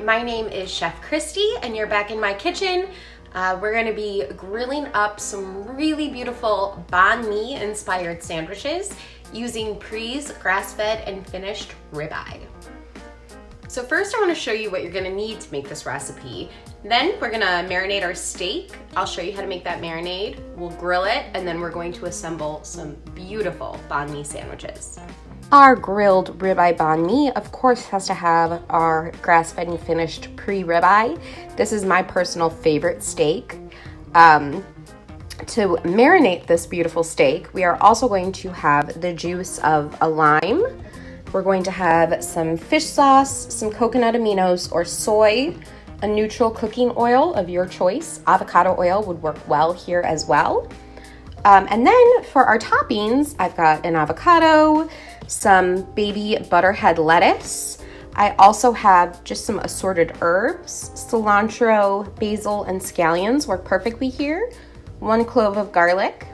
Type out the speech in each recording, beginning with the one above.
My name is Chef Christy and you're back in my kitchen. We're gonna be grilling up some really beautiful banh mi inspired sandwiches using Pre's grass-fed and finished ribeye. So first I wanna show you what you're gonna need to make this recipe. Then we're gonna marinate our steak. I'll show you how to make that marinade. We'll grill it and then we're going to assemble some beautiful banh mi sandwiches. Our grilled ribeye banh mi, of course, has to have our grass-fed and finished Pre ribeye. This is my personal favorite steak. To marinate this beautiful steak, we are also going to have the juice of a lime. We're going to have some fish sauce, some coconut aminos or soy, a neutral cooking oil of your choice. Avocado oil would work well here as well. And then for our toppings, I've got an avocado, some baby butterhead lettuce. I also have just some assorted herbs, cilantro, basil, and scallions work perfectly here. 1 clove of garlic,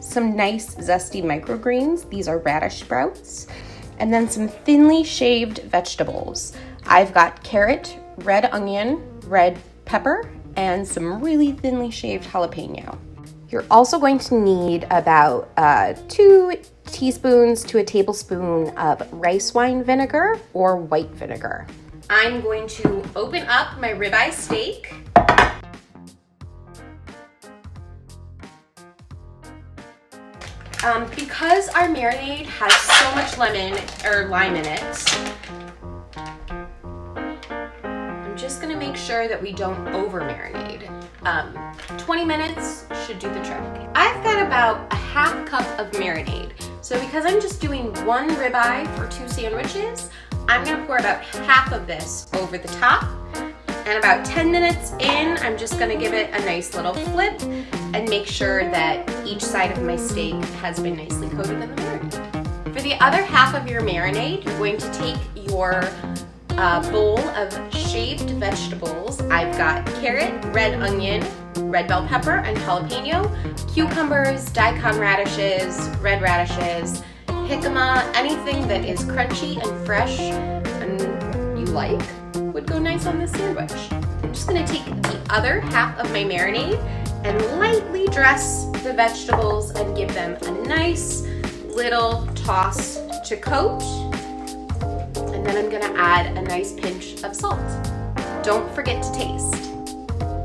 some nice zesty microgreens. These are radish sprouts. And then some thinly shaved vegetables. I've got carrot, red onion, red pepper, and some really thinly shaved jalapeno. You're also going to need about 2 teaspoons to a tablespoon of rice wine vinegar or white vinegar. I'm going to open up my ribeye steak. Because our marinade has so much lime in it, I'm just gonna make sure that we don't over marinate. 20 minutes should do the trick. I've got about a half cup of marinade. So because I'm just doing 1 ribeye for 2 sandwiches, I'm gonna pour about half of this over the top. And about 10 minutes in, I'm just gonna give it a nice little flip and make sure that each side of my steak has been nicely coated in the marinade. For the other half of your marinade, you're going to take your bowl of shaved vegetables. I've got carrot, red onion, red bell pepper, and jalapeno, cucumbers, daikon radishes, red radishes, jicama, anything that is crunchy and fresh and you like would go nice on this sandwich. I'm just gonna take the other half of my marinade and lightly dress the vegetables and give them a nice little toss to coat. And then I'm gonna add a nice pinch of salt. Don't forget to taste.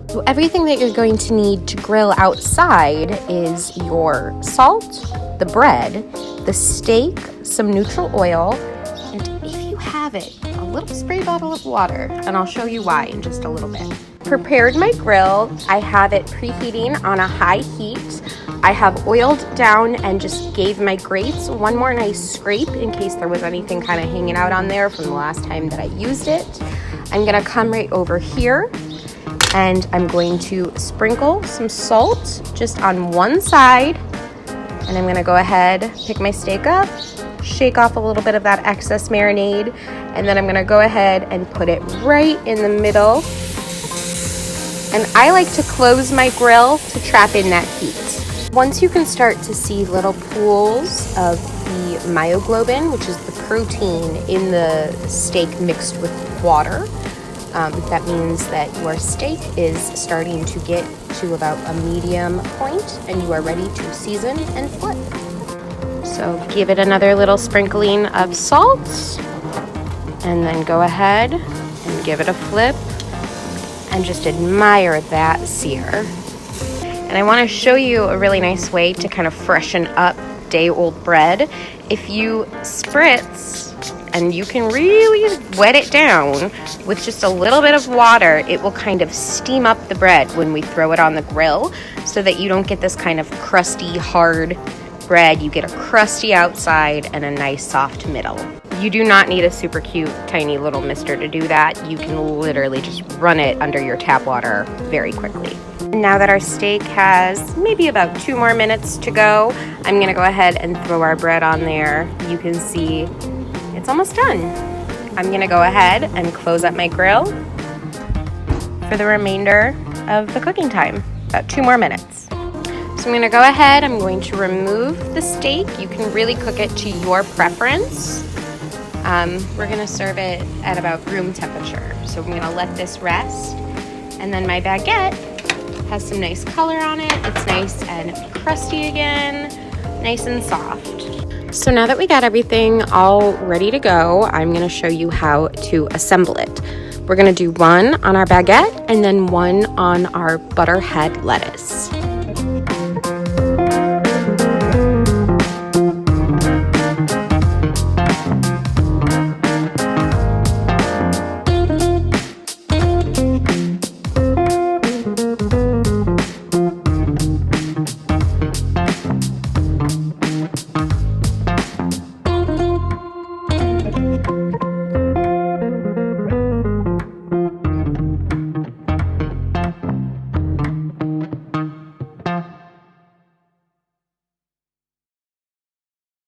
So everything that you're going to need to grill outside is your salt, the bread, the steak, some neutral oil, and if you have it, a little spray bottle of water, and I'll show you why in just a little bit. Prepared my grill. I have it preheating on a high heat. I have oiled down and just gave my grates one more nice scrape in case there was anything kind of hanging out on there from the last time that I used it. I'm gonna come right over here and I'm going to sprinkle some salt just on one side. And I'm gonna go ahead, pick my steak up, shake off a little bit of that excess marinade, and then I'm gonna go ahead and put it right in the middle. And I like to close my grill to trap in that heat. Once you can start to see little pools of the myoglobin, which is the protein in the steak mixed with water, that means that your steak is starting to get to about a medium point and you are ready to season and flip. So give it another little sprinkling of salt and then go ahead and give it a flip and just admire that sear. And I want to show you a really nice way to kind of freshen up day-old bread. If you spritz, and you can really wet it down with just a little bit of water, it will kind of steam up the bread when we throw it on the grill so that you don't get this kind of crusty, hard bread. You get a crusty outside and a nice soft middle. You do not need a super cute, tiny little mister to do that. You can literally just run it under your tap water very quickly. Now that our steak has maybe about 2 more minutes to go, I'm gonna go ahead and throw our bread on there. You can see it's almost done. I'm gonna go ahead and close up my grill for the remainder of the cooking time, about 2 more minutes. So I'm gonna go ahead, I'm going to remove the steak. You can really cook it to your preference. We're gonna serve it at about room temperature. So So I'm gonna let this rest. And then my baguette has some nice color on it. It's nice and crusty again, nice and soft. So now that we got everything all ready to go, I'm gonna show you how to assemble it. We're gonna do one on our baguette and then one on our butterhead lettuce.